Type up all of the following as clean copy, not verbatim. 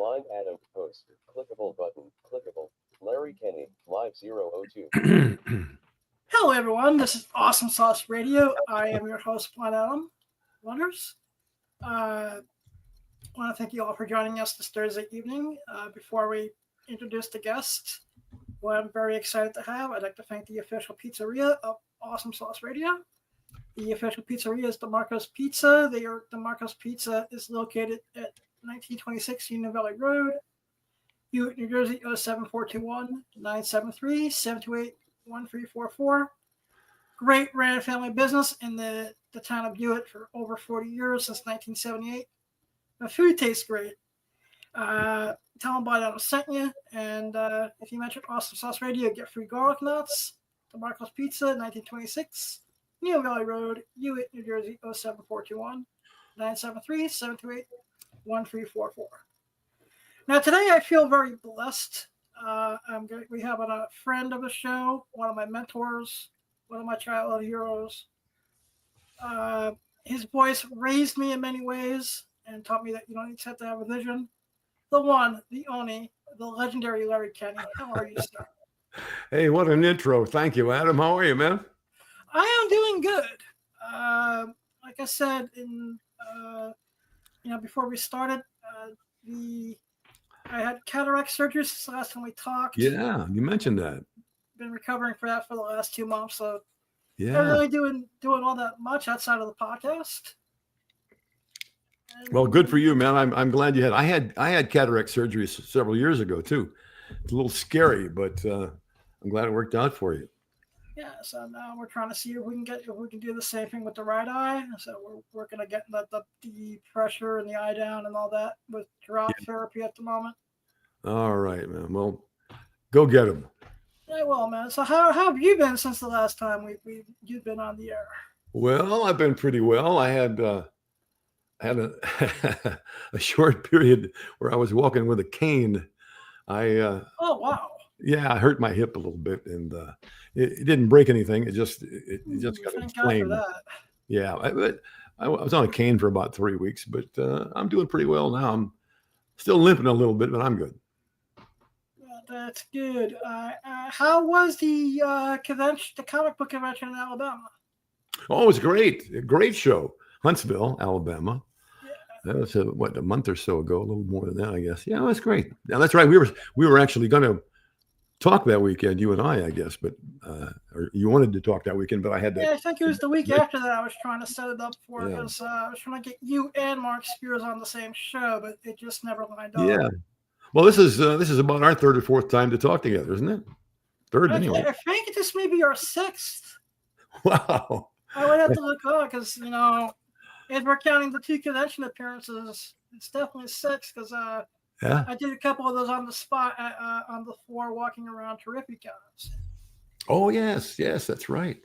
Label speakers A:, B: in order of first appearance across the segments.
A: Blind Adam post. Clickable button. Clickable. Larry Kenny. Live 002.
B: Hello, everyone. This is Awesome Sauce Radio. I am your host, Blind Adam Wonders. I want to thank you all for joining us this Thursday evening. Before we introduce the guest, who I'm very excited to have, I'd like to thank the official pizzeria of Awesome Sauce Radio. The official pizzeria is DeMarco's Pizza. DeMarco's Pizza is located at 1926 Union Valley Road, Hewitt, New Jersey, 07421-973-728-1344. Great ran family business in the town of Hewitt for over 40 years, since 1978. The food tastes great. Tell them about it I sent you. And if you mention Awesome Sauce Radio, get free garlic nuts. DeMarco's Pizza, 1926. Neil Valley Road, Hewitt, New Jersey, 07421-973-728-1344. Now, today I feel very blessed. We have a friend of the show, one of my mentors, one of my childhood heroes. His voice raised me in many ways and taught me that you don't just have to have a vision. The one, the only, the legendary Larry Kenny. How are you, sir?
C: Hey, what an intro. Thank you, Adam. How are you, man?
B: I am doing good. Like I said, before we started, I had cataract surgery since the last time we talked.
C: Yeah, you mentioned that.
B: Been recovering for that for the last 2 months, so
C: yeah,
B: not really doing all that much outside of the podcast.
C: Well, good for you, man. I'm glad you had. I had cataract surgery several years ago too. It's a little scary, but I'm glad it worked out for you.
B: Yeah, so now we're trying to see if we can do the same thing with the right eye. So we're working on getting the pressure and the eye down and all that with drop therapy at the moment.
C: All right, man. Well, go get them.
B: Yeah, well, man. So how have you been since the last time you've been on the air?
C: Well, I've been pretty well. I had a a short period where I was walking with a cane.
B: Oh wow.
C: Yeah, I hurt my hip a little bit, and it didn't break anything. It just got inflamed. Yeah, I was on a cane for about 3 weeks, but I'm doing pretty well now. I'm still limping a little bit, but I'm good.
B: Well, that's good. How was the convention, the comic book convention in Alabama?
C: Oh, it was great. A great show. Huntsville, Alabama. That was a month or so ago, a little more than that, I guess. Yeah, it was great. Yeah, that's right. We were actually going to talk that weekend, you and I guess, but or you wanted to talk that weekend, but I had to.
B: Yeah, I think it was the week after that I was trying to set it up for because I was trying to get you and Mark Spears on the same show, but it just never lined up.
C: Yeah. Well, this is about our third or fourth time to talk together, isn't it? Third, anyway.
B: I think this may be our sixth.
C: Wow.
B: I would have to look up because if we're counting the 2 convention appearances, it's definitely 6 because I did a couple of those on the spot on the floor walking around Terrificons.
C: Oh, yes, that's right.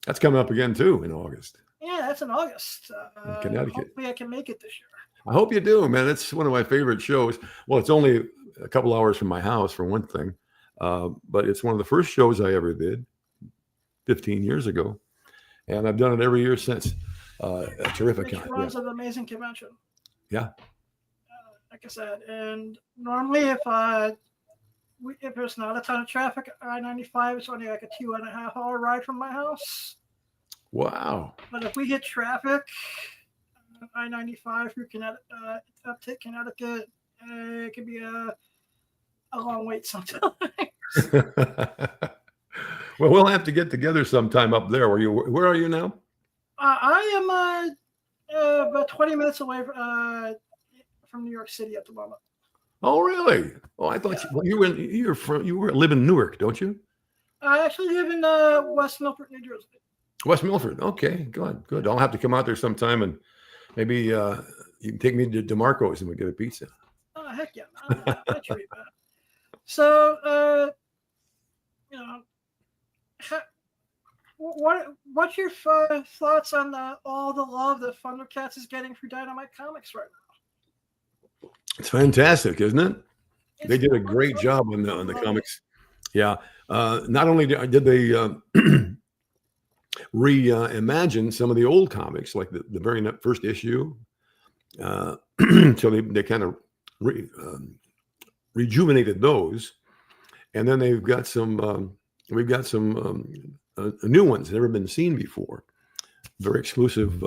C: That's coming up again, too, in August.
B: Yeah, that's in August.
C: In Connecticut.
B: Hopefully I can make it this year.
C: I hope you do, man. It's one of my favorite shows. Well, it's only a couple hours from my house, for one thing. But it's one of the first shows I ever did 15 years ago. And I've done it every year since. Terrific.
B: It runs an amazing convention.
C: Yeah.
B: Like I said, and normally if there's not a ton of traffic, I-95 is only like a 2.5 hour ride from my house.
C: Wow.
B: But if we hit traffic, I-95 through up to Connecticut, it could be a long wait sometimes.
C: Well, we'll have to get together sometime up there. Where are you now?
B: I am about 20 minutes away from New York City at the moment.
C: Oh, really? Oh, I thought you live in Newark, don't you?
B: I actually live in West Milford, New Jersey.
C: West Milford. Okay, good. I'll have to come out there sometime, and maybe you can take me to DeMarco's and we get a pizza.
B: Oh, heck yeah! I treat that. So, what's your thoughts on all the love that thundercats is getting for Dynamite Comics right now?
C: It's fantastic, isn't it? They did a great job on the comics. Yeah. Not only did they reimagine some of the old comics, like the very first issue, so they kind of rejuvenated those, and then they've got some. We've got some new ones never been seen before. Very exclusive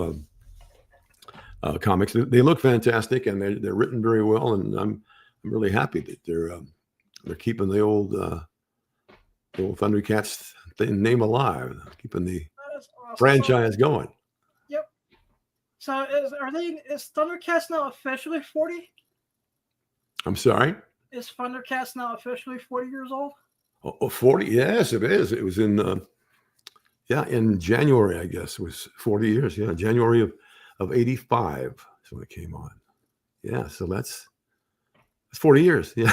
C: comics. They look fantastic, and they're written very well. And I'm really happy that they're keeping the old Thundercats name alive, keeping the
B: Awesome.
C: franchise going.
B: Yep. So is Thundercats now officially 40?
C: I'm sorry?
B: Is Thundercats now officially 40 years old?
C: Oh, 40? Yes, it is. It was in January, I guess. It was 40 years. Yeah, January of 85 is when it came on. Yeah, so that's 40 years. Yeah.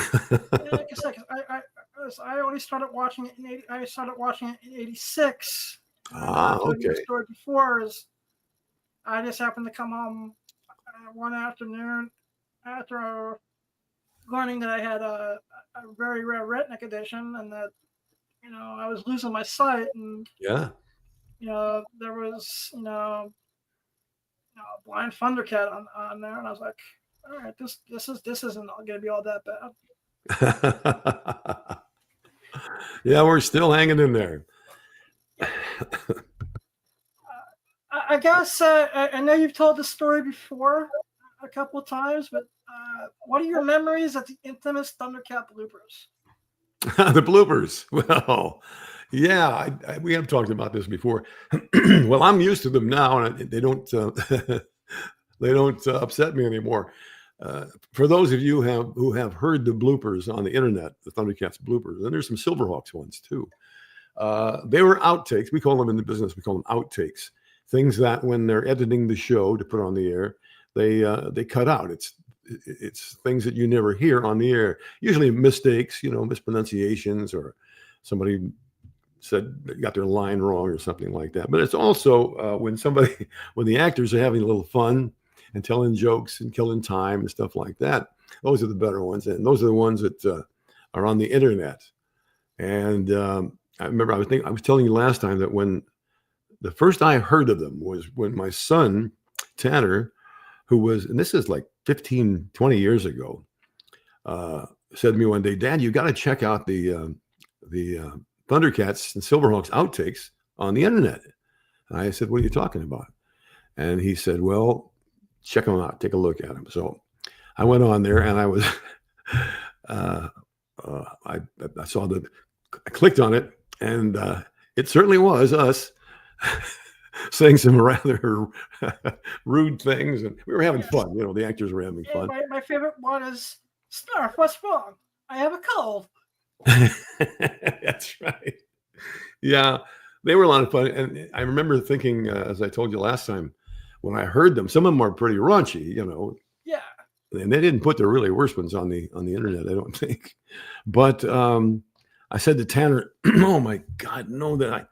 B: I only started watching it in 80. I started watching it in 86.
C: Okay.
B: The story before is I just happened to come home one afternoon after learning that I had a very rare retina condition and that I was losing my sight, and
C: yeah,
B: there was a blind Thundercat on there, and I was like, all right, this isn't going to be all that bad.
C: Yeah, we're still hanging in there.
B: I guess I know you've told the story before a couple of times, but what are your memories of the infamous Thundercat bloopers?
C: The bloopers. Well, yeah, we have talked about this before. Well, I'm used to them now, and they don't they don't upset me anymore. For those of you who have heard the bloopers on the internet, the Thundercats bloopers, and there's some Silverhawks ones too. They were outtakes. We call them in the business. We call them outtakes. Things that when they're editing the show to put on the air, they cut out. It's things that you never hear on the air. Usually mistakes, mispronunciations, or somebody got their line wrong or something like that. But it's also when the actors are having a little fun and telling jokes and killing time and stuff like that. Those are the better ones, and those are the ones that are on the internet. And I remember I was telling you last time that when the first I heard of them was when my son Tanner, and this is like 15, 20 years ago, said to me one day, "Dad, you got to check out the Thundercats and Silverhawks outtakes on the internet." And I said, "What are you talking about?" And he said, "Well, check them out. Take a look at them." So I went on there, and I was, I clicked on it, and it certainly was us saying some rather rude things, and we were having fun. The actors were having fun.
B: My favorite one is, "Snarf, what's wrong? I have a cold."
C: That's right. Yeah, they were a lot of fun. And I remember thinking, as I told you last time, when I heard them, some of them are pretty raunchy,
B: Yeah.
C: And they didn't put the really worst ones on the internet, I don't think. But I said to Tanner, "Oh my God, no, that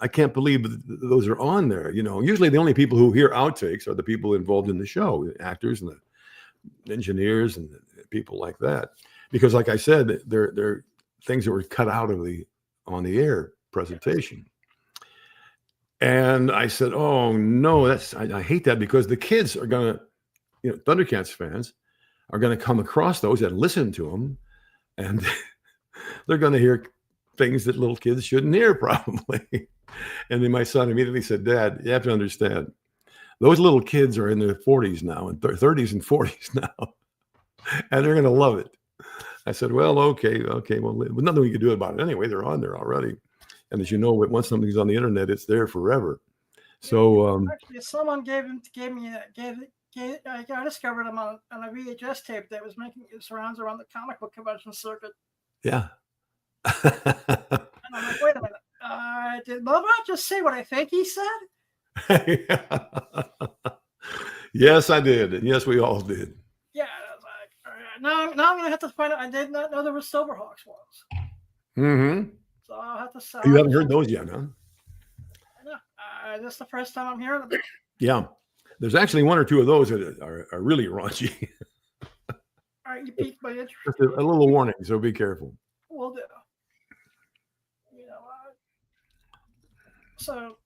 C: I can't believe those are on there." Usually the only people who hear outtakes are the people involved in the show, the actors and the engineers and the people like that. Because like I said, they're things that were cut out of on the air presentation. And I said, "Oh no, I hate that, because the kids are going to, Thundercats fans are going to come across those and listen to them, and they're going to hear things that little kids shouldn't hear probably." And then my son immediately said, "Dad, you have to understand, those little kids are in their 40s now, and 30s and 40s now, and they're going to love it." I said, "Well, okay. Well, nothing we can do about it anyway. They're on there already. And as you know, once something's on the internet, it's there forever." So
B: actually, someone gave me I discovered him on a VHS tape that was making its rounds around the comic book convention circuit.
C: Yeah.
B: And I'm like, wait a minute. Did Bob just say what I think he said?
C: Yes, I did. And yes, we all did.
B: Yeah, I was like, all right, now I'm going to have to find out. I did not know there were Silverhawks ones.
C: Mm-hmm.
B: So I'll have to sell.
C: You haven't heard those yet, huh?
B: No, this is the first time I'm hearing them.
C: Yeah. There's actually one or two of those that are really raunchy.
B: All right, you piqued my interest.
C: Just a little warning, so be careful.
B: Will do. So,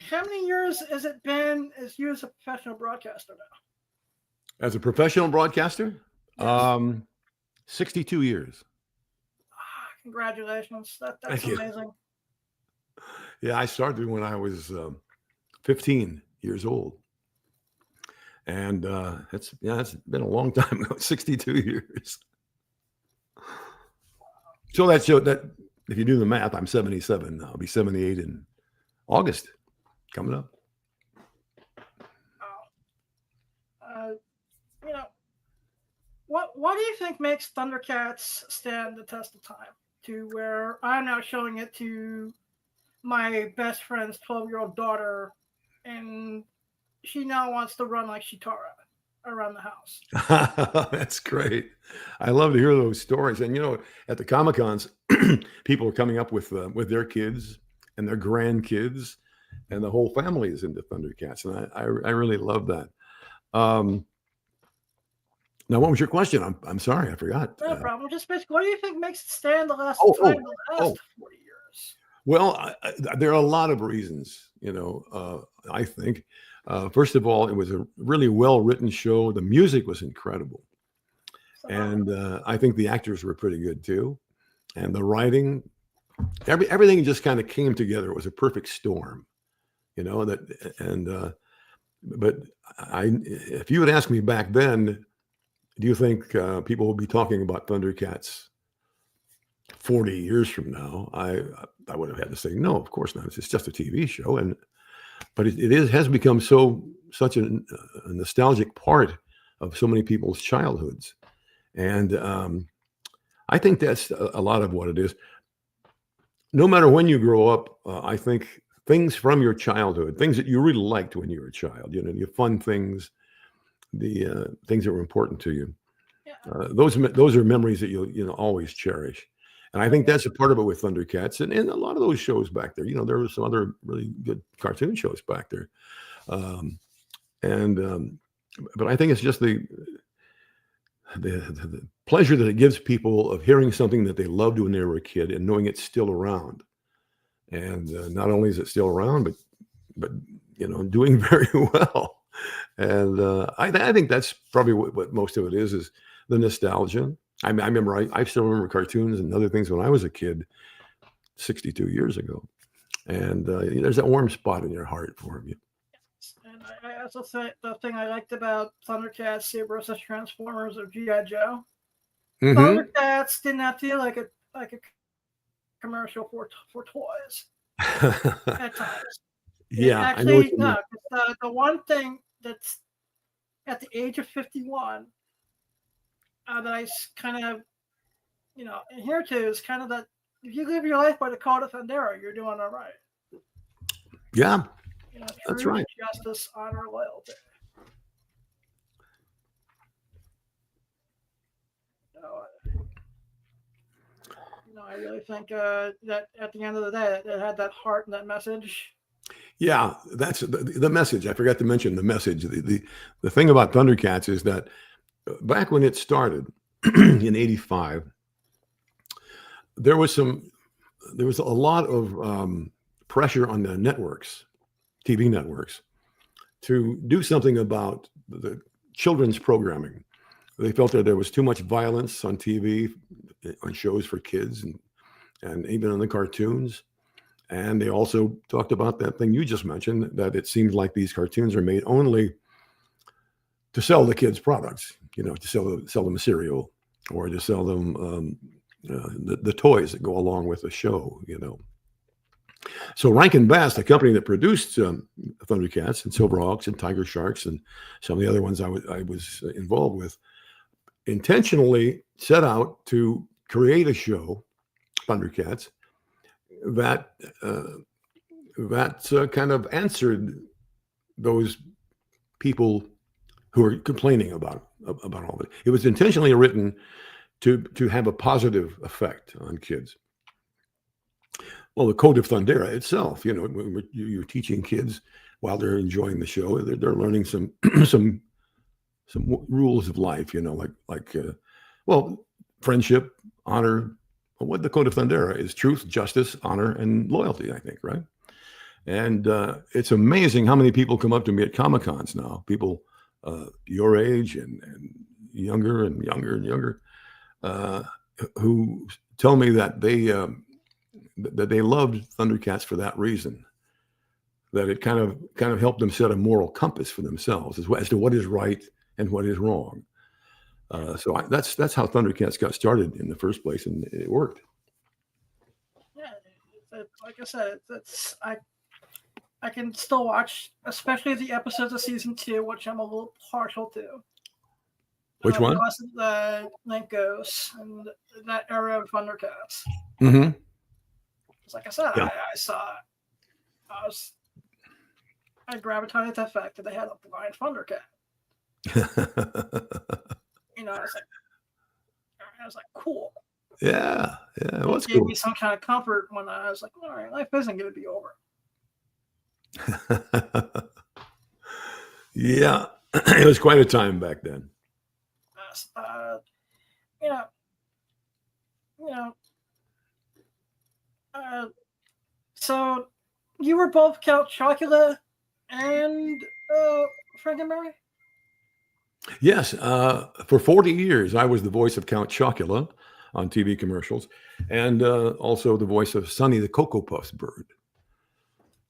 B: how many years has it been as you as a professional broadcaster now?
C: As a professional broadcaster?
B: Yes.
C: 62 years.
B: Congratulations. That's
C: Thank you.
B: amazing.
C: Yeah, I started when I was 15 years old. And it's been a long time ago, 62 years. So that showed that if you do the math, I'm 77 now. I'll be 78 in August coming up.
B: You know, what do you think makes Thundercats stand the test of time to where I'm now showing it to my best friend's 12-year-old daughter, and she now wants to run like Shitara around the house?
C: That's great. I love to hear those stories. And at the Comic-Cons, people are coming up with their kids and their grandkids, and the whole family is into Thundercats, and I really love that. Now, what was your question? I'm sorry, I forgot.
B: No problem. Just basically, what do you think makes it stand the last 40 years?
C: Well, there are a lot of reasons. I think. First of all, it was a really well-written show. The music was incredible. And I think the actors were pretty good too. And the writing, everything just kind of came together. It was a perfect storm, but if you had asked me back then, do you think people will be talking about Thundercats 40 years from now? I would have had to say, no, of course not. It's just a TV show. But it has become such a nostalgic part of so many people's childhoods. And I think that's a lot of what it is. No matter when you grow up, I think things from your childhood, things that you really liked when you were a child, your fun things, the things that were important to you, those are memories that you'll always cherish. And I think that's a part of it with Thundercats and a lot of those shows back there. There were some other really good cartoon shows back there. But I think it's just the pleasure that it gives people of hearing something that they loved when they were a kid and knowing it's still around. And not only is it still around, but doing very well. And I think that's probably what most of it is the nostalgia. I remember, I still remember cartoons and other things when I was a kid 62 years ago. And there's that warm spot in your heart for them.
B: And I also think the thing I liked about Thundercats versus Transformers or G.I. Joe, Thundercats didn't have to feel like a commercial for toys at times.
C: Yeah,
B: actually, no. The one thing that's at the age of 51 that I kind of, adhere to is kind of that if you live your life by the code of Thundera, you're doing all right.
C: Yeah,
B: that's right. Justice, honor, loyalty. I really think that at the end of the day, it had that heart and that message.
C: Yeah, that's the message. I forgot to mention the message. The thing about Thundercats is that back when it started in '85, there was a lot of pressure on the networks, TV networks, to do something about the children's programming. They felt that there was too much violence on TV, on shows for kids, and even on the cartoons. And they also talked about that thing you just mentioned, that it seems like these cartoons are made only to sell the kids products, to sell them cereal or to sell them the toys that go along with the show, So Rankin Bass, the company that produced Thundercats and Silverhawks and Tiger Sharks and some of the other ones I was involved with, intentionally set out to create a show, Thundercats, that kind of answered those people who were complaining about all of it. It was intentionally written to have a positive effect on kids. Well, the Code of Thundera itself, you're teaching kids while they're enjoying the show, they're learning some rules of life, like friendship, honor. What the Code of Thundera is: truth, justice, honor, and loyalty, I think, right? And it's amazing how many people come up to me at Comic-Cons now, people your age and younger and younger and younger, who tell me that they loved Thundercats for that reason. That it kind of helped them set a moral compass for themselves as to what is right and what is wrong. That's how Thundercats got started in the first place, and it worked.
B: Yeah, like I said, I can still watch, especially the episodes of season 2, which I'm a little partial to.
C: Which one?
B: The Ninkos and that era of Thundercats.
C: Mm-hmm.
B: Like I said,
C: Yeah.
B: I gravitated to the fact that they had a blind Thundercat. I was like, cool.
C: Yeah, it was
B: gave
C: cool.
B: me some kind of comfort when I was like, all right, life isn't going to be over.
C: Yeah, it was quite a time back then.
B: So you were both Count Chocula and Frankenberry?
C: Yes, for 40 years, I was the voice of Count Chocula on TV commercials, and also the voice of Sonny the Cocoa Puffs bird.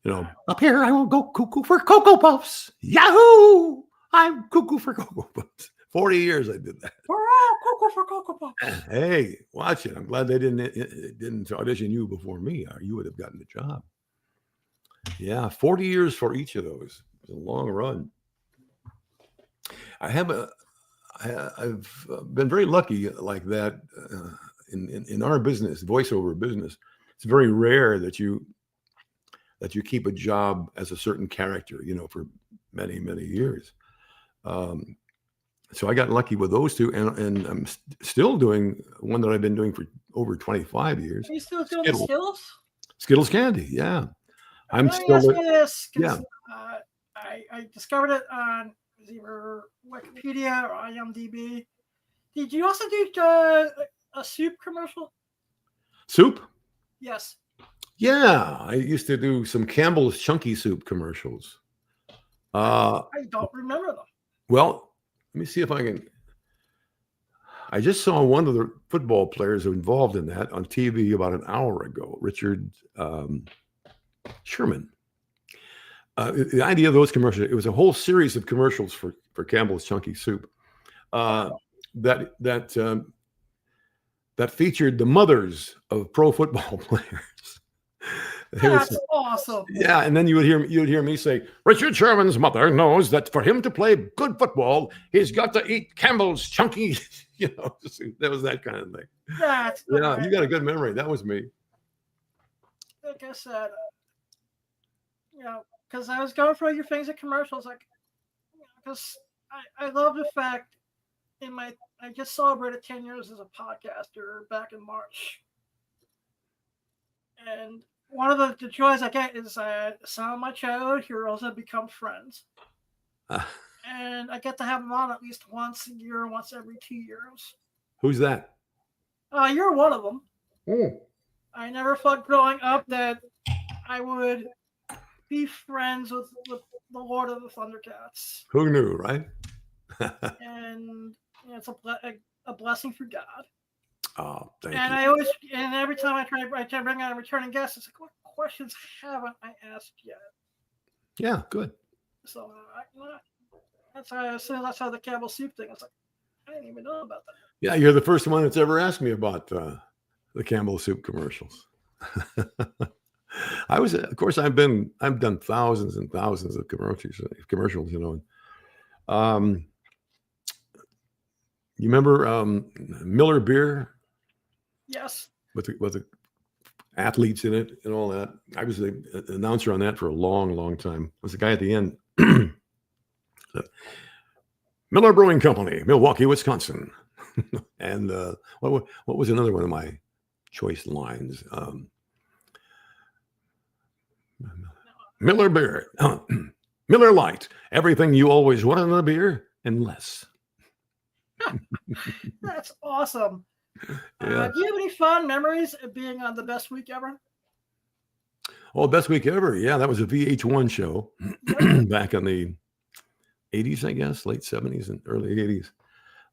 C: Up here I will go cuckoo for Cocoa Puffs. Yahoo! I'm cuckoo for Cocoa Puffs. 40 years I did that.
B: Cuckoo for Cocoa Puffs.
C: Hey, watch it. I'm glad they didn't audition you before me, or you would have gotten the job. Yeah, 40 years for each of those. It was a long run. I've been very lucky like that in our business, voiceover business. It's very rare that you keep a job as a certain character, for many, many years. So I got lucky with those two, and I'm still doing one that I've been doing for over 25 years.
B: Are you still doing the Skittles?
C: Skittles candy, yeah.
B: Let me ask you this, because I discovered it on either Wikipedia or IMDb. Did you also do a soup commercial?
C: Soup?
B: Yes.
C: Yeah, I used to do some Campbell's Chunky Soup commercials.
B: I don't remember them.
C: Well, let me see if I can. I just saw one of the football players involved in that on TV about an hour ago, Richard Sherman. The idea of those commercials, it was a whole series of commercials for Campbell's Chunky Soup that featured the mothers of pro football players.
B: That's awesome.
C: Yeah, and then you would hear me say, Richard Sherman's mother knows that for him to play good football, he's got to eat Campbell's Chunky. That was that kind of thing. You got a good memory. That was me.
B: Like I said, because I was going through your things at commercials, because I love the fact I just celebrated 10 years as a podcaster back in March. And one of the joys I get is some of my childhood heroes have become friends. And I get to have them on at least once a year, once every 2 years.
C: Who's that?
B: You're one of them.
C: Oh.
B: I never thought growing up that I would be friends with the Lord of the Thundercats.
C: Who knew, right?
B: And it's a blessing for God.
C: Oh, thank you.
B: And every time I try to bring on a returning guest, it's like, what questions haven't I asked yet?
C: Yeah, good.
B: So that's how the Campbell Soup thing. It's like, I didn't even know about that.
C: Yeah, you're the first one that's ever asked me about the Campbell Soup commercials. Of course, I've done thousands and thousands of commercials, you remember Miller Beer?
B: Yes.
C: With the athletes in it and all that. I was the announcer on that for a long, long time. I was the guy at the end. Miller Brewing Company, Milwaukee, Wisconsin. And what was another one of my choice lines? Miller Beer. Miller Lite. Everything you always want in a beer and less.
B: That's awesome.
C: Yeah.
B: Do you have any fond memories of being on the Best Week Ever?
C: Oh, Best Week Ever. Yeah, that was a VH1 show back in the 80s, I guess, late 70s and early 80s.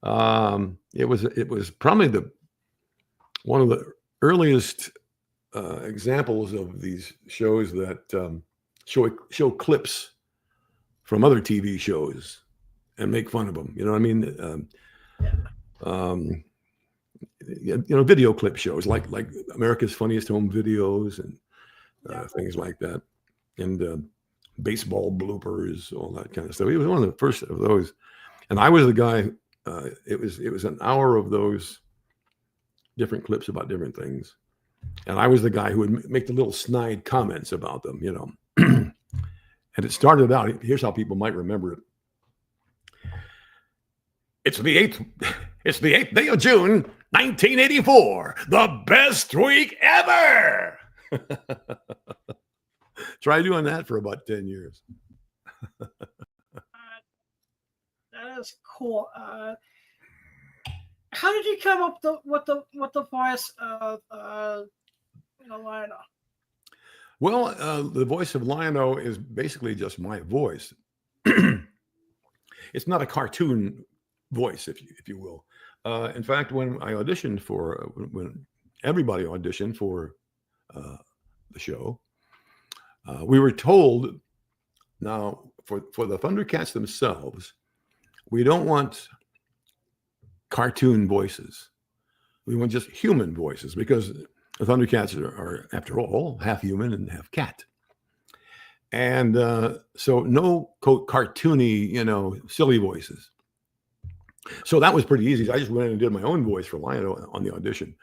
C: It was probably one of the earliest examples of these shows that show clips from other TV shows and make fun of them. You know what I mean? Video clip shows like America's Funniest Home Videos and things like that, and baseball bloopers, all that kind of stuff. He was one of the first of those, and I was the guy. It was an hour of those different clips about different things, and I was the guy who would make the little snide comments about them, you know. And it started out. Here's how people might remember it. It's the 8th day of June, 1984. The best week ever. Try doing that for about 10 years.
B: That is cool. How did you come up with the voice of Lionel?
C: Well, the voice of Lionel is basically just my voice. It's not a cartoon voice, if you will. In fact, when I auditioned when everybody auditioned for the show, we were told, now for the Thundercats themselves, we don't want cartoon voices. We want just human voices, because the Thundercats are, after all, half human and half cat. And so no cartoony, silly voices. So that was pretty easy. I just went in and did my own voice for Lionel on the audition.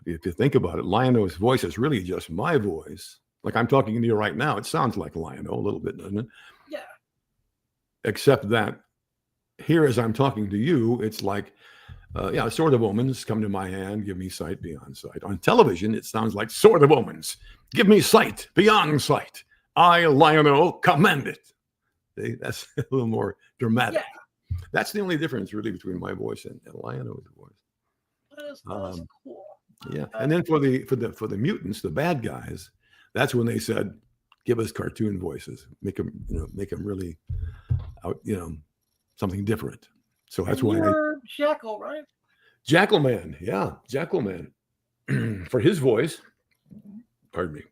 C: If you think about it, Lionel's voice is really just my voice. Like I'm talking to you right now. It sounds like Lionel a little bit, doesn't it?
B: Yeah.
C: Except that here, as I'm talking to you, it's like, sword of omens, come to my hand, give me sight beyond sight. On television, it sounds like sword of omens, give me sight beyond sight. I, Lionel, command it. See, that's a little more dramatic. Yeah. That's the only difference really between my voice and Lionel's voice.
B: That's cool.
C: Yeah, and then for the mutants, the bad guys, that's when they said, give us cartoon voices, make them really out, something different. So that's why
B: you're Jackal, right?
C: Jackal Man, yeah, Jackal Man. For his voice, pardon me,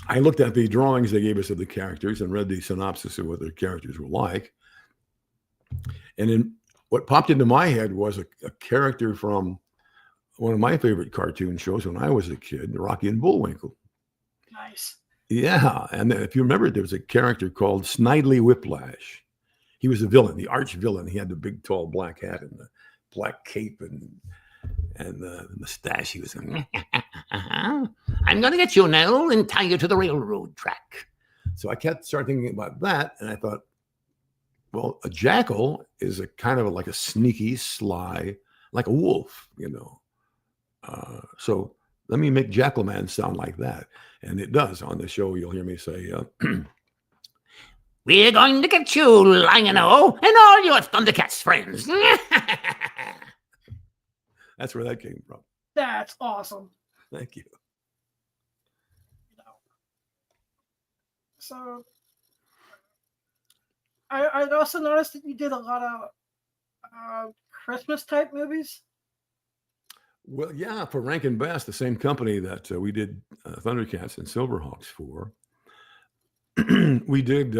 C: I looked at the drawings they gave us of the characters and read the synopsis of what their characters were like. And then what popped into my head was a character from one of my favorite cartoon shows when I was a kid, Rocky and Bullwinkle.
B: Nice.
C: Yeah, and if you remember, there was a character called Snidely Whiplash. He was a villain, the arch villain. He had the big, tall black hat and the black cape and the mustache. He was I'm going to get you now and tie you to the railroad track. So I started thinking about that, and I thought, well, a jackal is a kind of like a sneaky, sly, like a wolf, So let me make Jackal Man sound like that. And it does. On the show, you'll hear me say, we're going to get you, Lionel, and all your Thundercats friends. That's where that came from.
B: That's awesome.
C: Thank you.
B: So I also noticed that you did a lot of Christmas type movies.
C: Well, yeah, for Rankin Bass, the same company that we did Thundercats and Silverhawks for. We did,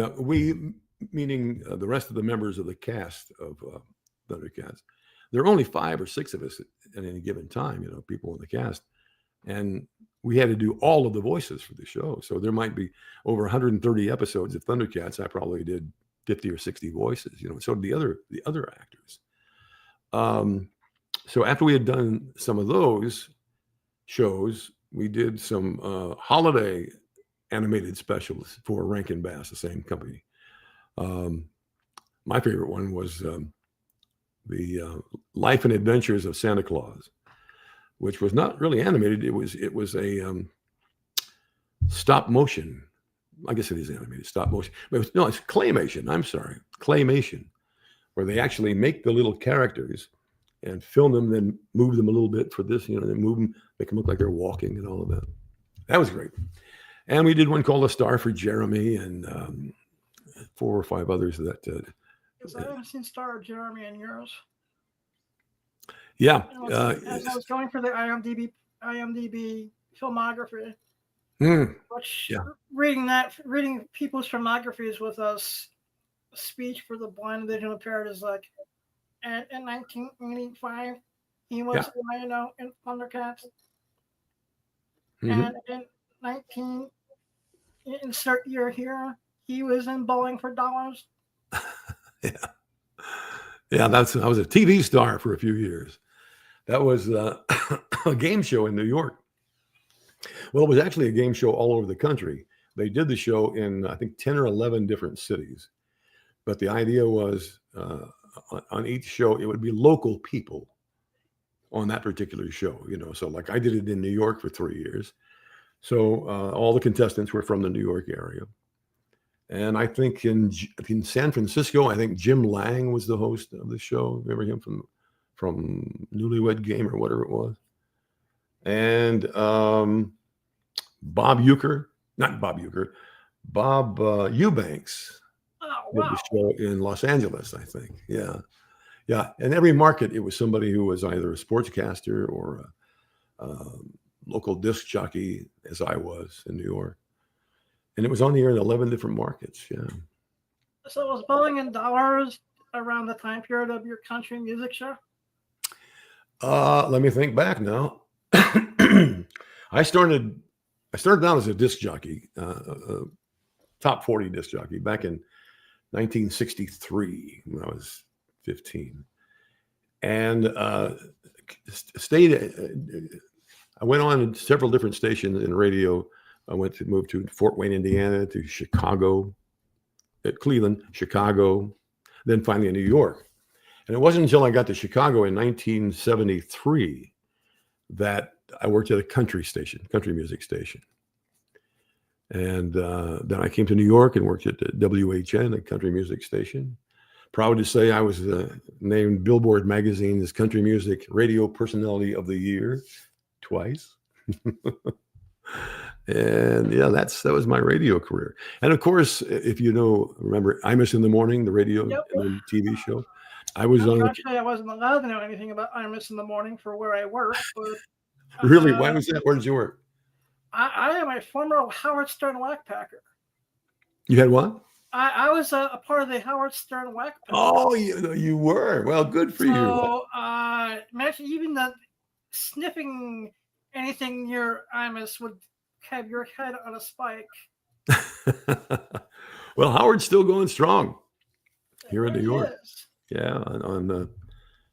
C: meaning the rest of the members of the cast of Thundercats. There are only 5 or 6 of us at any given time, people in the cast. And we had to do all of the voices for the show. So there might be over 130 episodes of Thundercats. I probably did 50 or 60 voices, so did the other actors. So after we had done some of those shows, we did some holiday animated specials for Rankin Bass, the same company. My favorite one was the Life and Adventures of Santa Claus, which was not really animated. It was a stop motion. I guess it is animated, stop motion. But it's claymation. I'm sorry, claymation, where they actually make the little characters and film them, then move them a little bit for this, then move them, make them look like they're walking and all of that. That was great. And we did one called A Star for Jeremy, and 4 or 5 others that.
B: Because I haven't seen Star or Jeremy in years.
C: Yeah.
B: As I was going for the IMDb filmography, which
C: Yeah.
B: reading people's filmographies with a speech for the blind and visually impaired is like, in 1985, he was Lionel in Thundercats, and in 19 insert year here, he was in Bowling for Dollars.
C: Yeah, I was a TV star for a few years. That was a game show in New York. Well, it was actually a game show all over the country. They did the show in, I think, 10 or 11 different cities. But the idea was on each show, it would be local people on that particular show. So like I did it in New York for 3 years. So all the contestants were from the New York area. And I think in San Francisco, I think Jim Lang was the host of the show. Remember him from Newlywed Game or whatever it was. And Bob Eubanks did the show in Los Angeles, I think. Yeah. In every market, it was somebody who was either a sportscaster or a local disc jockey, as I was in New York. And it was on the air in 11 different markets. Yeah.
B: So was Bowling in Dollars around the time period of your country music show?
C: Let me think back now. I started out as a disc jockey, top 40 disc jockey back in 1963 when I was 15. And I went on several different stations in radio. I moved to Fort Wayne, Indiana, to Chicago, Cleveland, Chicago, then finally in New York. And it wasn't until I got to Chicago in 1973 that I worked at a country music station. And then I came to New York and worked at the WHN, a country music station. Proud to say I was named Billboard Magazine's Country Music Radio Personality of the Year twice. And yeah, that was my radio career. And of course, if you remember Imus in the Morning, the radio and the TV show. I was on.
B: Actually, I wasn't allowed to know anything about Imus in the Morning for where I work. But
C: really, why was that? Where did you work?
B: I am a former Howard Stern whackpacker.
C: You had what?
B: I was a part of the Howard Stern whackpacker.
C: Oh, you were. Well, good for you.
B: So imagine even sniffing anything near Imus would have your head on a spike.
C: Well, Howard's still going strong here in New York.
B: Is.
C: Yeah, on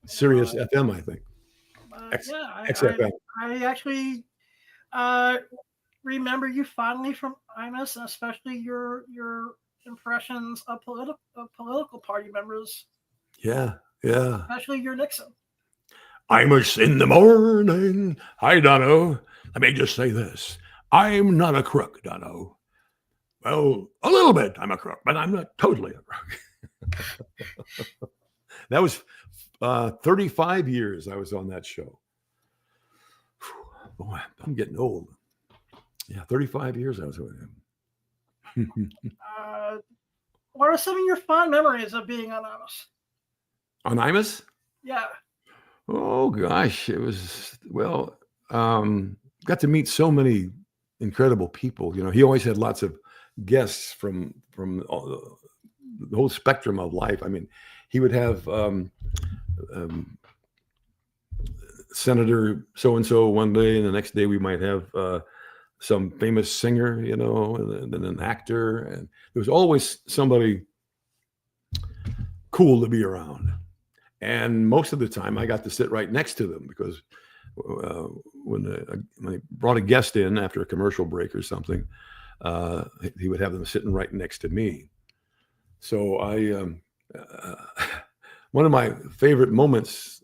C: Sirius FM, I think. XFM.
B: I actually remember you fondly from Imus, and especially your impressions of political party members.
C: Yeah.
B: Especially your Nixon.
C: Imus in the morning. Hi, Dono. Let me just say this. I'm not a crook, Dono. Well, a little bit I'm a crook, but I'm not totally a crook. That was 35 years I was on that show. Boy, I'm getting old. Yeah, 35 years I was with him.
B: What are some of your fond memories of being on Imus?
C: On Imus?
B: Yeah.
C: Oh, gosh. It was, got to meet so many incredible people. He always had lots of guests from the whole spectrum of life. I mean, he would have Senator so-and-so one day, and the next day we might have some famous singer, and then an actor. And there was always somebody cool to be around. And most of the time I got to sit right next to them because when I brought a guest in after a commercial break or something, he would have them sitting right next to me. So one of my favorite moments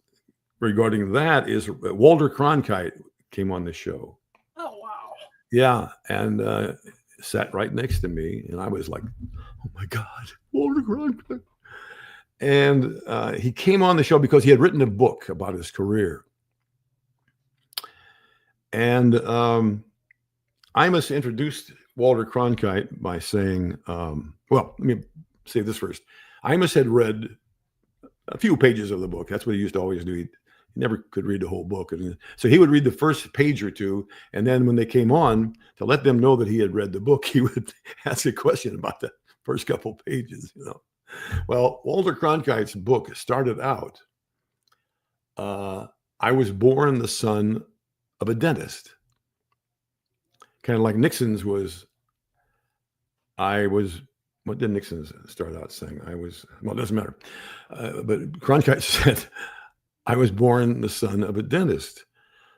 C: regarding that is Walter Cronkite came on the show.
B: Oh, wow.
C: Yeah. And sat right next to me. And I was like, oh my God, Walter Cronkite. And he came on the show because he had written a book about his career. And Imus introduced Walter Cronkite by saying, let me say this first. Imus had read a few pages of the book. That's what he used to always do. He never could read the whole book. And so he would read the first page or two. And then when they came on, to let them know that he had read the book, he would ask a question about the first couple pages, you know. Well, Walter Cronkite's book started out, I was born the son of a dentist. Kind of like Nixon's was, what did Nixon start out saying? Well, it doesn't matter. But Cronkite said, I was born the son of a dentist.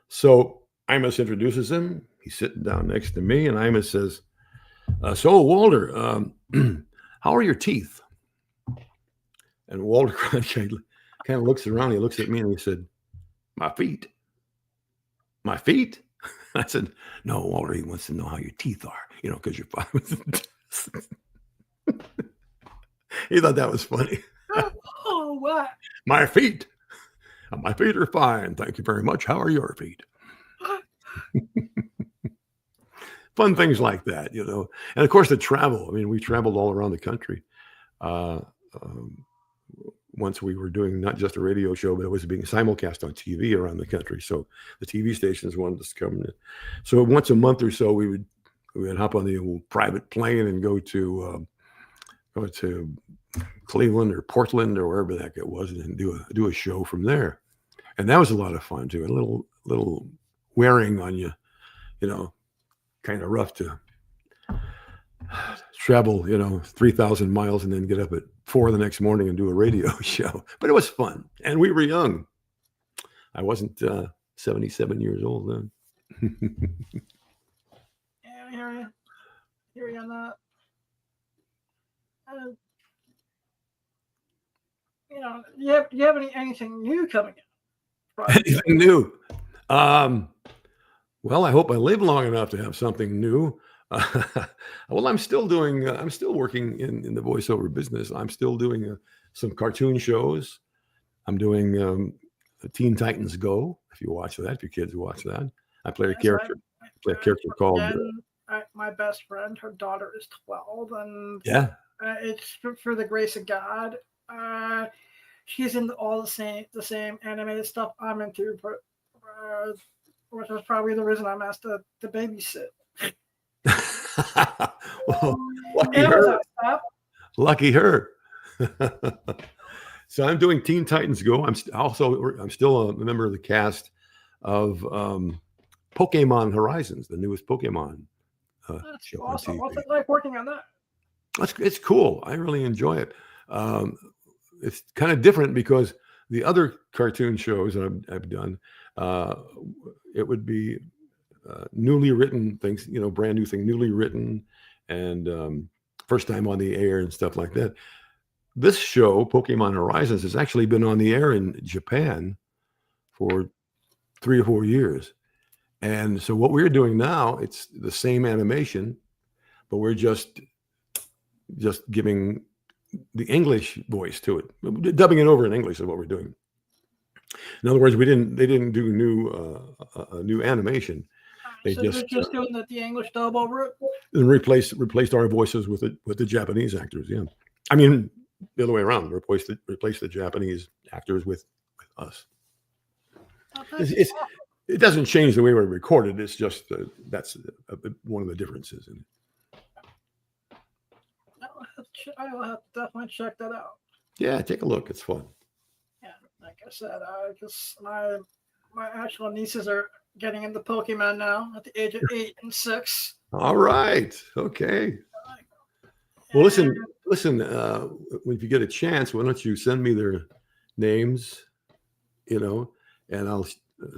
C: So Imus introduces him. He's sitting down next to me, and Imus says, so Walter, how are your teeth? And Walter Cronkite kind of looks around. He looks at me and he said, my feet. My feet? I said, no, Walter, he wants to know how your teeth are, you know, because your father was a dentist. He thought that was funny.
B: Oh, what?
C: My feet. My feet are fine. Thank you very much. How are your feet? Fun things like that, you know. And of course, the travel. I mean, we traveled all around the country. Once we were doing not just a radio show, but it was being simulcast on TV around the country. So the TV stations wanted us to come in. So once a month or so, we would hop on the old private plane and go to Cleveland or Portland or wherever the heck it was, and do a show from there. And that was a lot of fun too. A little wearing on you, you know, kind of rough to travel, you know, 3,000 miles and then get up at 4 the next morning and do a radio show. But it was fun. And we were young. I wasn't 77 years old then.
B: Yeah, I hear you on that. You know, do you have anything new coming in?
C: Anything new? Well, I hope I live long enough to have something new. Well, I'm still working in the voiceover business. I'm still doing some cartoon shows. I'm doing Teen Titans Go. If you watch that, if your kids watch that, I play a character. I play a character called.
B: My best friend, her daughter is 12, and
C: yeah,
B: it's for the grace of God. She's into all the same animated stuff I'm into, but which is probably the reason I'm asked to babysit.
C: Well, lucky her. Lucky her. So I'm doing Teen Titans Go. I'm still a member of the cast of Pokemon Horizons, the newest Pokemon show.
B: Awesome. What's it like working on that?
C: It's cool. I really enjoy it. It's kind of different because the other cartoon shows that I've done, it would be newly written things, you know, brand new thing, newly written, and first time on the air and stuff like that. This show, Pokemon Horizons, has actually been on the air in Japan for 3 or 4 years. And so what we're doing now, it's the same animation, but we're just giving the English voice to it, dubbing it over in English is what we're doing. In other words, they didn't do new animation. They just
B: doing the English dub over it
C: and replaced our voices with the Japanese actors. Yeah, I mean the other way around. Replace the Japanese actors with us. It doesn't change the way we record it. It's just that's one of the differences in it.
B: I will have to definitely check that out.
C: Yeah, take a look. It's fun.
B: Yeah, like I said, my actual nieces are getting into Pokemon now at the age of 8 and 6.
C: All right. Okay. Well, listen. If you get a chance, why don't you send me their names, you know, and I'll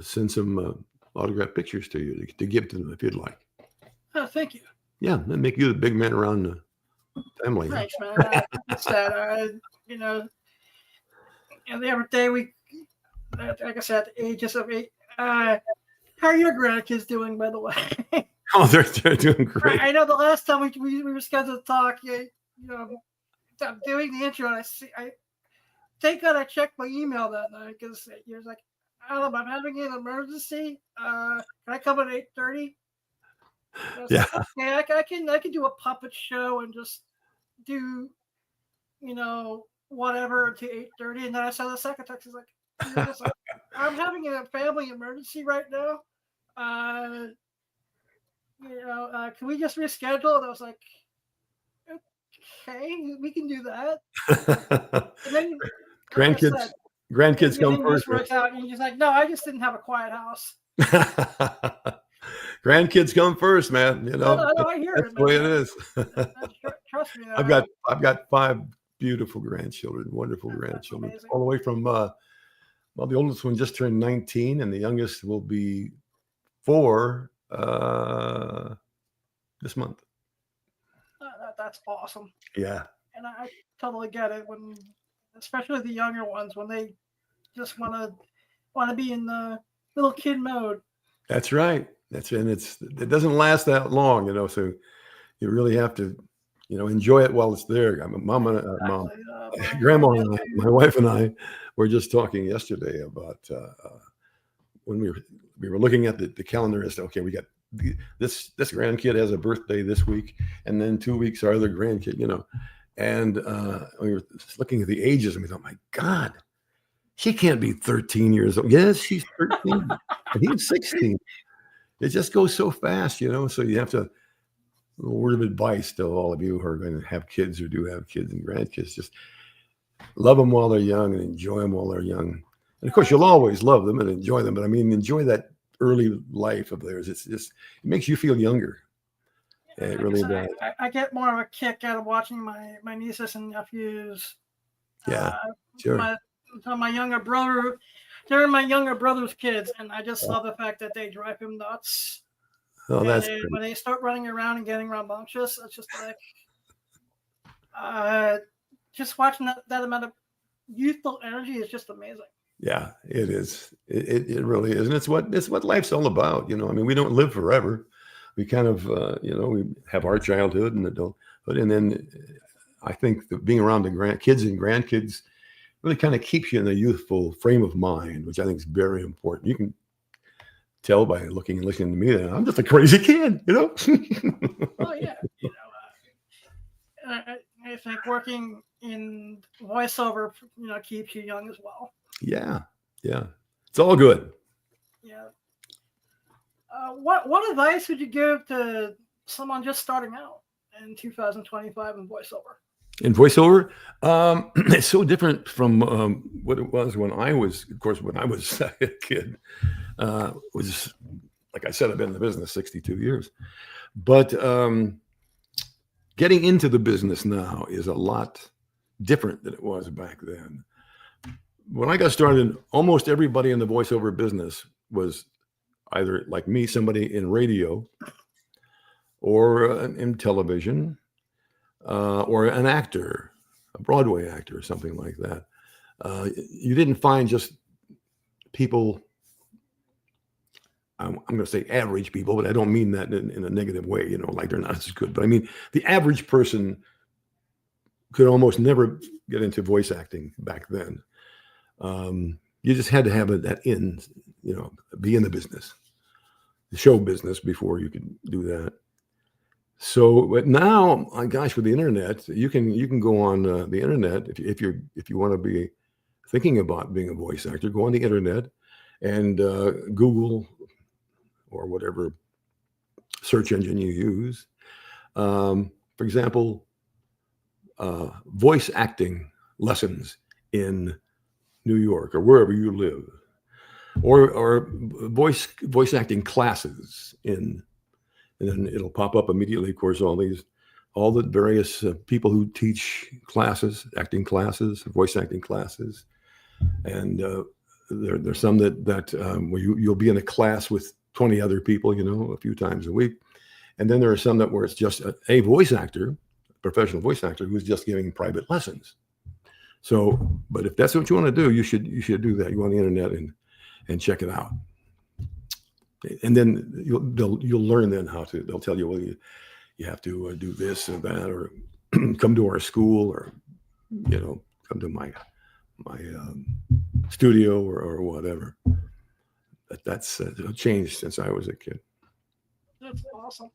C: send some autographed pictures to you to give to them if you'd like.
B: Oh, thank you.
C: Yeah, that make you the big man around the family.
B: Thanks, man. It's that, you know, and the other day like I said, at the ages of 8, how are your grandkids doing, by the way?
C: Oh, they're doing great.
B: I know the last time we were scheduled to talk, you know, I'm doing the intro, and I thank God I checked my email that night because you're like, Alan, I'm having an emergency. Can I come at 8:30?
C: Yeah.
B: Like, okay, I can do a puppet show and just do whatever to 8:30, and then I saw the second text. It's like, I'm having a family emergency right now. Can we just reschedule? And I was like, okay, we can do that. And then,
C: grandkids come first.
B: Works out, and he's like, no, I just didn't have a quiet house.
C: Grandkids come first, man.
B: No, I hear
C: that's the way it is.
B: Trust me.
C: I've got 5 beautiful grandchildren, wonderful grandchildren,
B: amazing.
C: all the way from the oldest one just turned 19, and the youngest will be 4 this month.
B: That's awesome.
C: Yeah.
B: And I totally get it, when, especially the younger ones, when they just want to be in the little kid mode.
C: That's right. It doesn't last that long, so you really have to, enjoy it while it's there. Mom, Grandma and I, my wife and I were just talking yesterday about when we were looking at the calendar and said, okay, we got this grandkid has a birthday this week, and then 2 weeks our other grandkid, and we were looking at the ages, and we thought, my God, she can't be 13 years old. Yes, she's 13, and he's 16. It just goes so fast, so you have to, a little word of advice to all of you who are going to have kids or do have kids and grandkids, just love them while they're young and enjoy them while they're young. And of course, you'll always love them and enjoy them, but enjoy that early life of theirs. It makes you feel younger. It really does.
B: I get more of a kick out of watching my nieces and nephews.
C: Yeah, sure.
B: My younger brother, they're my younger brother's kids, and I just love the fact that they drive him nuts.
C: Oh, that's
B: when they start running around and getting rambunctious, it's just like, just watching that amount of youthful energy is just amazing.
C: Yeah, it is. It really is, and it's what life's all about. We don't live forever. We kind of, we have our childhood and adulthood, and then I think that being around the kids and grandkids really kind of keeps you in a youthful frame of mind, which I think is very important. You can tell by looking and listening to me that I'm just a crazy kid,
B: Oh yeah, I think working in voiceover, keeps you young as well.
C: Yeah, it's all good.
B: Yeah. What advice would you give to someone just starting out in 2025 in voiceover?
C: In voiceover, it's so different from what it was when I was a kid. Was, like I said, I've been in the business 62 years, but getting into the business now is a lot different than it was back then. When I got started, almost everybody in the voiceover business was either, like me, somebody in radio or in television, or an actor, a Broadway actor, or something like that. You didn't find just people, I'm going to say average people, but I don't mean that in a negative way, like they're not as good. But the average person could almost never get into voice acting back then. You just had to have that be in the business, the show business, before you could do that. So, but now, gosh, with the internet, you can go on the internet if you want to be thinking about being a voice actor. Go on the internet and Google or whatever search engine you use. For example, voice acting lessons in New York or wherever you live, or voice acting classes in. And then it'll pop up immediately, of course, all the various people who teach classes, acting classes, voice acting classes. And there's some that where you'll be in a class with 20 other people, a few times a week. And then there are some where it's just a voice actor, professional voice actor, who's just giving private lessons. So, but if that's what you want to do, you should do that. You go on the internet and check it out. And then you'll learn then they'll tell you, well, you have to do this or that, or come to our school, or come to my studio or whatever. That's changed since I was a kid.
B: That's awesome.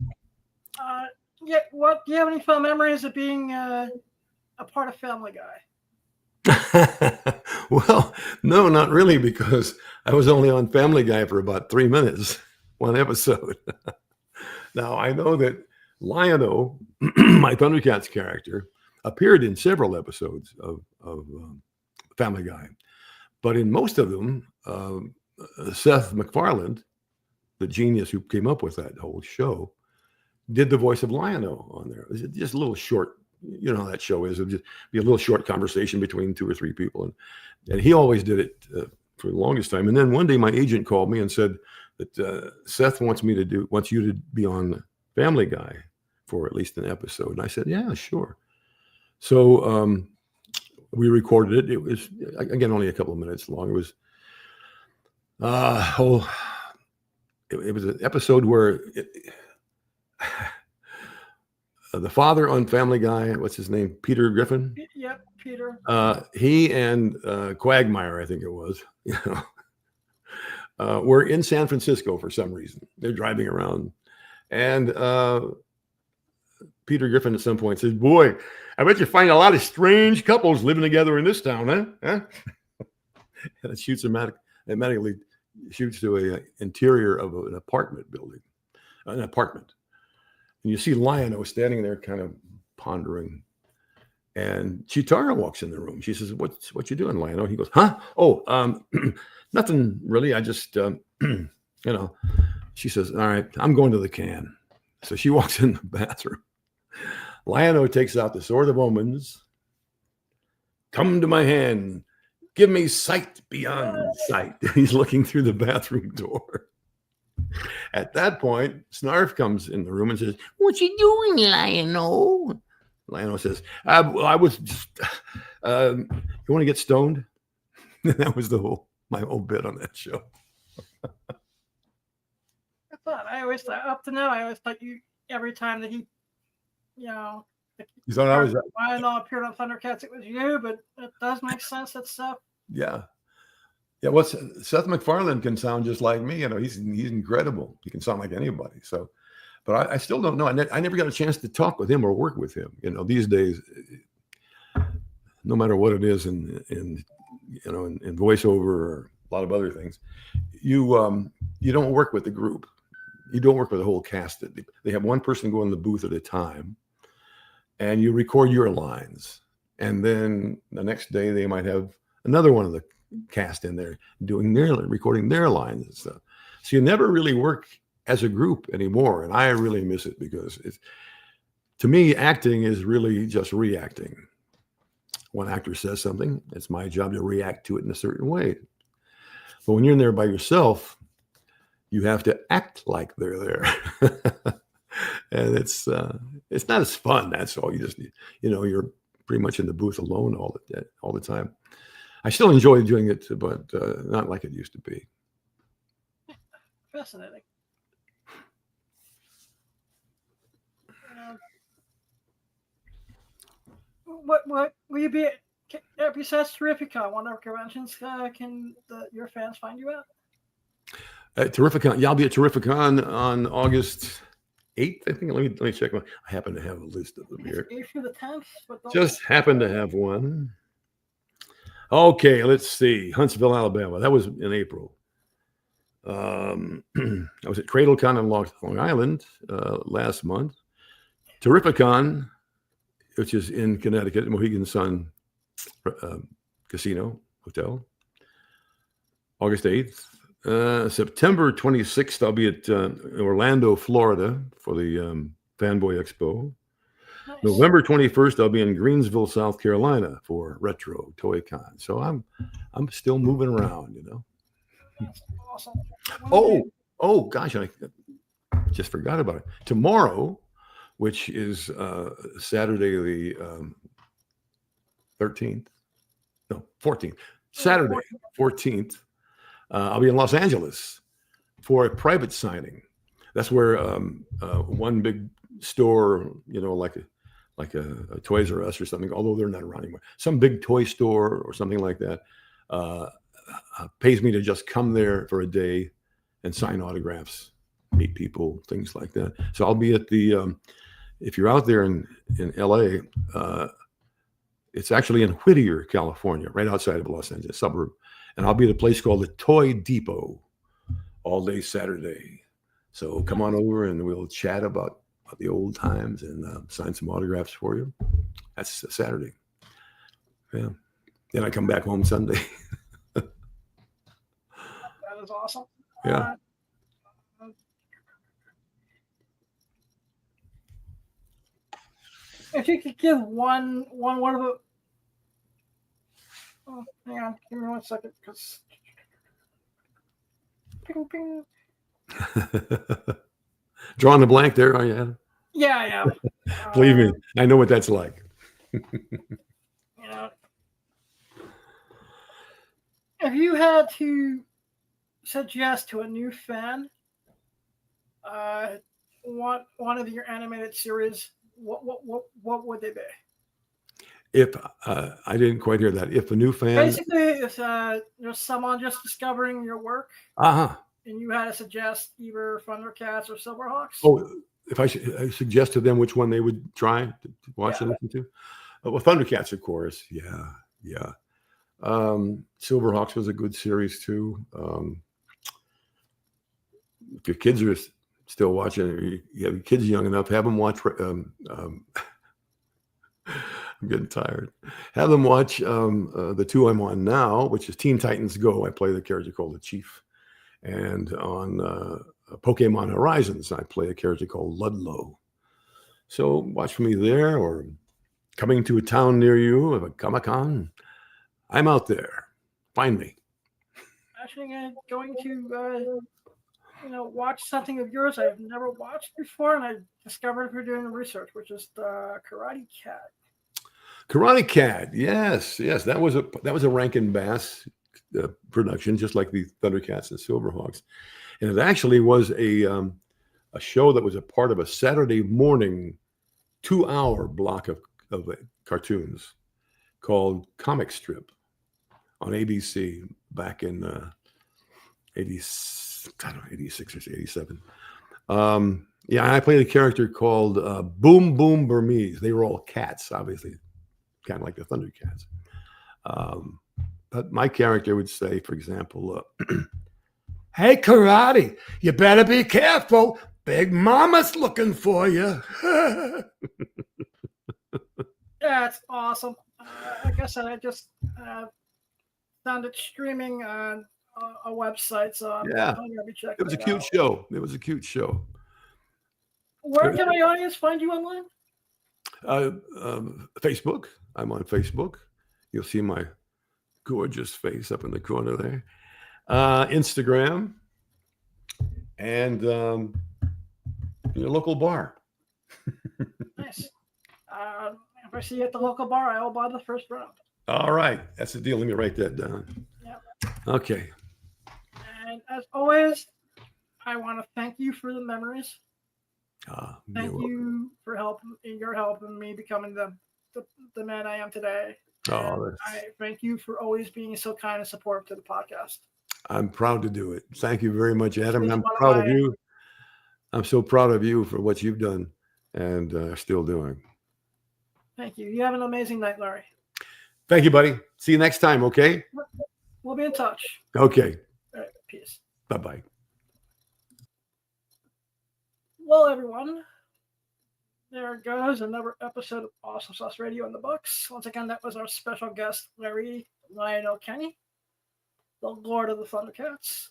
B: Do you have any fun memories of being a part of Family Guy?
C: Well, no, not really, because I was only on Family Guy for about 3 minutes, one episode. Now, I know that Lion-O, my Thundercats character, appeared in several episodes of Family Guy. But in most of them, Seth MacFarlane, the genius who came up with that whole show, did the voice of Lion-O on there. It was just a little short, you know how that show is. It would just be a little short conversation between 2 or 3 people. And he always did it for the longest time. And then one day my agent called me and said that Seth wants you to be on Family Guy for at least an episode. And I said, yeah, sure. So we recorded it. It was, again, only a couple of minutes long. It was, it was an episode where the father on Family Guy, what's his name? Peter Griffin.
B: Yep, Peter.
C: He and Quagmire, I think it was, were in San Francisco for some reason. They're driving around, and Peter Griffin at some point says, "Boy, I bet you find a lot of strange couples living together in this town, huh?" And it shoots automatically shoots to an interior of an apartment building, an apartment. And you see Lion-O standing there kind of pondering. And Chitara walks in the room. She says, what you doing, Lion-O? He goes, huh? Oh, nothing really. I just, she says, all right, I'm going to the can. So she walks in the bathroom. Lion-O takes out the Sword of Omens. Come to my hand. Give me sight beyond sight. He's looking through the bathroom door. At that point, Snarf comes in the room and says, what you doing, Lion-O? Lion-O says, I was just, you want to get stoned? That was my whole bit on that show.
B: I always thought, up to now, I always thought every time that he,
C: You thought I was?
B: Lion-O appeared on Thundercats, it was you, but it does make sense, that stuff.
C: Yeah. Yeah, Seth MacFarlane can sound just like me. He's incredible. He can sound like anybody. So, but I still don't know. I never got a chance to talk with him or work with him. These days, no matter what it is, in voiceover or a lot of other things, you don't work with the group. You don't work with the whole cast. They have one person go in the booth at a time, and you record your lines, and then the next day they might have another one of the cast in there recording their lines and stuff. So you never really work as a group anymore, and I really miss it because to me, acting is really just reacting. One actor says something, it's my job to react to it in a certain way. But when you're in there by yourself, you have to act like they're there. And it's not as fun. That's all. You just you're pretty much in the booth alone all the time. I still enjoy doing it, but not like it used to be.
B: Fascinating. What will you be at? Besides Terrificon, what other conventions can your fans find you at?
C: At Terrificon, yeah, I'll be at Terrificon on August 8th. I think. Let me check. I happen to have a list of them here.
B: 8th through the 10th.
C: Just happen to have one. Okay, let's see. Huntsville, Alabama. That was in April. I was at CradleCon in Long Island last month. Terrificon, which is in Connecticut, Mohegan Sun Casino Hotel, August 8th. September 26th, I'll be at Orlando, Florida for the Fanboy Expo. Nice. November 21st, I'll be in Greensville, South Carolina for Retro Toy Con. So I'm still moving around,
B: That's awesome.
C: Oh gosh, I just forgot about it. Tomorrow, which is Saturday the 14th. Saturday 14th. I'll be in Los Angeles for a private signing. That's where one big store, like a Toys R Us or something, although they're not around anymore. Some big toy store or something like that pays me to just come there for a day and sign autographs, meet people, things like that. So I'll be at the, if you're out there in LA, It's actually in Whittier, California, right outside of Los Angeles, suburb. And I'll be at a place called the Toy Depot all day Saturday. So come on over and we'll chat about the old times and sign some autographs for you. That's Saturday. Yeah. Then I come back home Sunday.
B: That is awesome.
C: Yeah.
B: If you could give one word of it. Oh, hang on, give me 1 second, because ping, ping.
C: Drawing the blank there, are you, Adam?
B: Yeah, I am.
C: Believe me, I know what that's like.
B: Yeah. If you had to suggest to a new fan one of your animated series, what would they be?
C: If I didn't quite hear that. If a new fan,
B: Basically, if there's someone just discovering your work, and you had to suggest either Thundercats or Silverhawks.
C: Oh, if I suggest to them which one they would try to watch and listen to, well, Thundercats, of course. Yeah. Silverhawks was a good series too. If your kids are still watching, or you have kids young enough, have them watch. I'm getting tired. Have them watch the two I'm on now, which is Teen Titans Go. I play the character called the Chief. And on Pokemon Horizons, I play a character called Ludlow. So watch for me there, or coming to a town near you of a Comic-Con. I'm out there. Find me.
B: Actually, going to watch something of yours I've never watched before, and I discovered through doing research, which is the Karate Cat.
C: Karate Cat, yes, that was a Rankin Bass production, just like the Thundercats and Silverhawks, and it actually was a show that was a part of a Saturday morning 2-hour block of cartoons called Comic Strip on ABC back in 86 or 87. I played a character called Boom Boom Burmese. They were all cats, obviously, kind of like the Thundercats. But my character would say, for example, "Hey, Karate, you better be careful. Big Mama's looking for you."
B: That's awesome. Like I said, I just found it streaming on a website, so
C: Yeah,
B: I'm gonna be checking
C: it was a cute show. It was a cute show.
B: Where can my audience find you online?
C: Facebook. I'm on Facebook. You'll see my gorgeous face up in the corner there. Instagram, and your local bar.
B: Nice. If I see you at the local bar, I will buy the first round.
C: All right, that's the deal. Let me write that down.
B: Yep.
C: Okay.
B: And as always, I want to thank you for the memories. Thank you for your help in me becoming the man I am today. I thank you for always being so kind and supportive to the podcast.
C: I'm proud to do it. Thank you very much, Adam. I'm proud of you. I'm so proud of you for what you've done and are still doing.
B: Thank you. You have an amazing night, Larry.
C: Thank you, buddy. See you next time, okay?
B: We'll be in touch.
C: Okay.
B: All right. Peace.
C: Bye-bye.
B: Well, everyone, there goes another episode of Awesome Sauce Radio in the books. Once again, that was our special guest, Larry Lionel Kenny, the Lord of the Thundercats.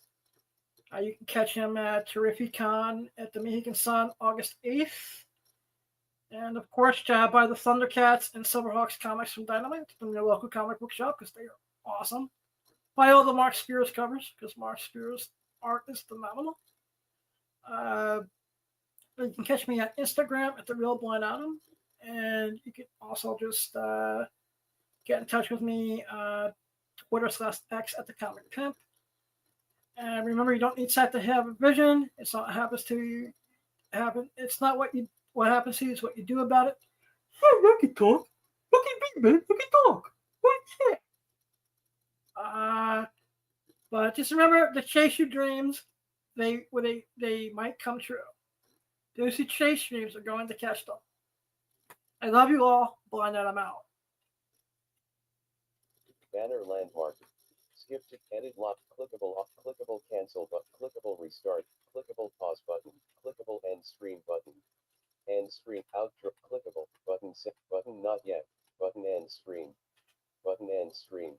B: You can catch him at Terrificon at the Mexican Sun, August 8th. And, of course, buy the Thundercats and Silverhawks comics from Dynamite from your local comic book shop because they are awesome. Buy all the Mark Spears covers because Mark Spears' art is phenomenal. You can catch me on Instagram at The Real Blind Adam. And you can also just get in touch with me Twitter/X at The Comic Pimp. And remember, you don't need sight to have a vision. It's not what happens to you. It's not what happens to you, it's what you do about it. Yeah, you can talk. You can be, man. You can talk. What's that? But just remember to chase your dreams. They might come true. Those who chase dreams are going to catch them. I love you all. Blind Adam out.
A: Banner landmark. Skip to edit lock. Clickable off. Clickable cancel but clickable restart. Clickable pause button. Clickable end stream button. End stream outro. Clickable button set button not yet. Button end stream. Button end stream.